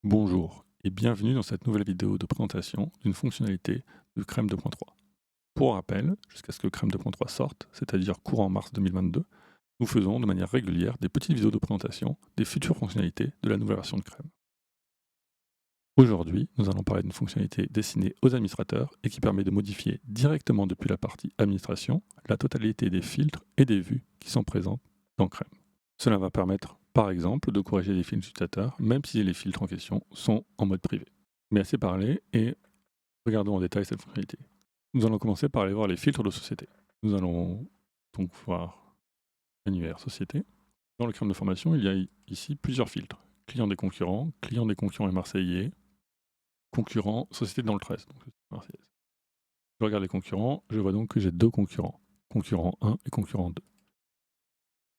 Bonjour et bienvenue dans cette nouvelle vidéo de présentation d'une fonctionnalité de Crème 2.3. Pour rappel, jusqu'à ce que Crème 2.3 sorte, c'est-à-dire courant mars 2022, nous faisons de manière régulière des petites vidéos de présentation des futures fonctionnalités de la nouvelle version de Crème. Aujourd'hui, nous allons parler d'une fonctionnalité destinée aux administrateurs et qui permet de modifier directement depuis la partie administration la totalité des filtres et des vues qui sont présents dans Crème. Cela va permettre, par exemple, de corriger les filtres utilisateurs, même si les filtres en question sont en mode privé. Mais assez parlé, et regardons en détail cette fonctionnalité. Nous allons commencer par aller voir les filtres de société. Nous allons donc voir annuaire société. Dans le Crème de formation, il y a ici plusieurs filtres. Clients des concurrents et marseillais, concurrents, société dans le 13. Donc marseillaise. Je regarde les concurrents, je vois donc que j'ai deux concurrents. Concurrent 1 et concurrent 2.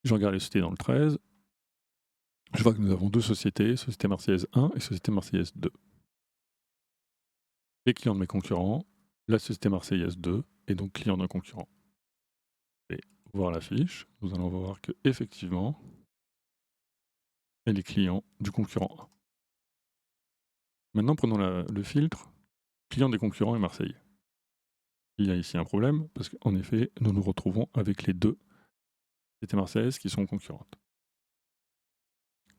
Je regarde les sociétés dans le 13, je vois que nous avons deux sociétés, Société Marseillaise 1 et Société Marseillaise 2. Les clients de mes concurrents, la Société Marseillaise 2 et donc client d'un concurrent. Et voir la fiche, nous allons voir que effectivement, elle est client du concurrent 1. Maintenant, prenons le filtre client des concurrents et Marseillais. Il y a ici un problème parce qu'en effet, nous nous retrouvons avec les deux sociétés marseillaises qui sont concurrentes.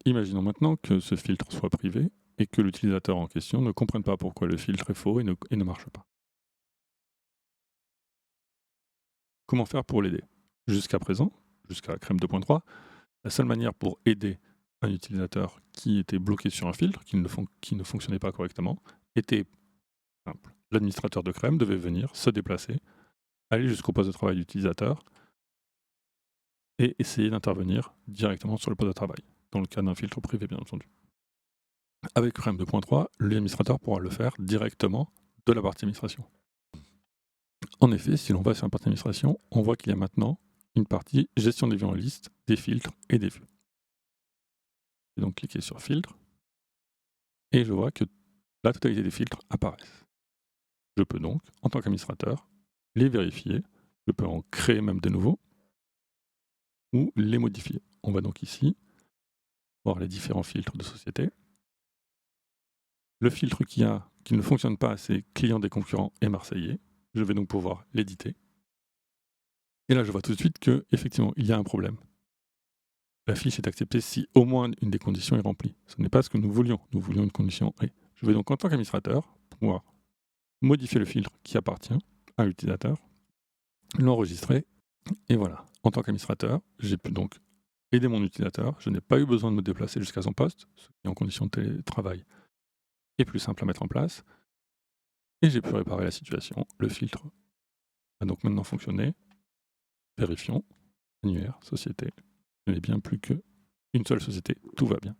Imaginons maintenant que ce filtre soit privé et que l'utilisateur en question ne comprenne pas pourquoi le filtre est faux et ne marche pas. Comment faire pour l'aider? Jusqu'à présent, jusqu'à Crème 2.3, la seule manière pour aider un utilisateur qui était bloqué sur un filtre, qui ne fonctionnait pas correctement, était simple. L'administrateur de Crème devait venir, se déplacer, aller jusqu'au poste de travail de l'utilisateur et essayer d'intervenir directement sur le poste de travail, dans le cas d'un filtre privé bien entendu. Avec Crème 2.3, l'administrateur pourra le faire directement de la partie administration. En effet, si l'on va sur la partie administration, on voit qu'il y a maintenant une partie gestion des vues en liste, des filtres et des vues. Je vais donc cliquer sur filtre et je vois que la totalité des filtres apparaissent. Je peux donc, en tant qu'administrateur, les vérifier, je peux en créer même de nouveaux ou les modifier. On va donc ici voir les différents filtres de société. Le filtre qui ne fonctionne pas, c'est client des concurrents et marseillais. Je vais donc pouvoir l'éditer. Et là, je vois tout de suite qu'effectivement, il y a un problème. La fiche est acceptée si au moins une des conditions est remplie. Ce n'est pas ce que nous voulions. Nous voulions une condition et. Je vais donc, en tant qu'administrateur, pouvoir modifier le filtre qui appartient à l'utilisateur, l'enregistrer, et voilà. En tant qu'administrateur, j'ai pu donc aider mon utilisateur. Je n'ai pas eu besoin de me déplacer jusqu'à son poste, ce qui en condition de télétravail est plus simple à mettre en place. Et j'ai pu réparer la situation. Le filtre a donc maintenant fonctionné. Vérifions. Annuaire, société. Je n'ai bien plus qu'une seule société. Tout va bien.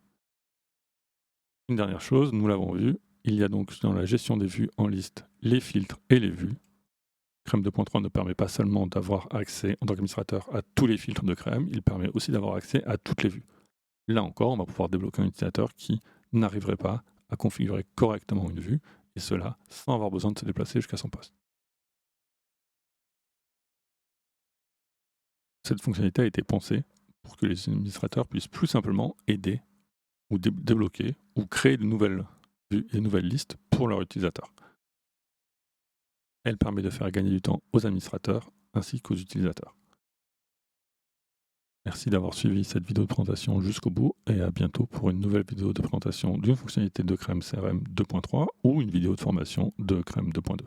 Une dernière chose, nous l'avons vu, il y a donc dans la gestion des vues en liste les filtres et les vues. Crème 2.3 ne permet pas seulement d'avoir accès en tant qu'administrateur à tous les filtres de Crème, il permet aussi d'avoir accès à toutes les vues. Là encore, on va pouvoir débloquer un utilisateur qui n'arriverait pas à configurer correctement une vue, et cela sans avoir besoin de se déplacer jusqu'à son poste. Cette fonctionnalité a été pensée pour que les administrateurs puissent plus simplement aider ou débloquer ou créer de nouvelles vues et de nouvelles listes pour leurs utilisateurs. Elle permet de faire gagner du temps aux administrateurs ainsi qu'aux utilisateurs. Merci d'avoir suivi cette vidéo de présentation jusqu'au bout et à bientôt pour une nouvelle vidéo de présentation d'une fonctionnalité de Crème CRM 2.3 ou une vidéo de formation de Crème 2.2.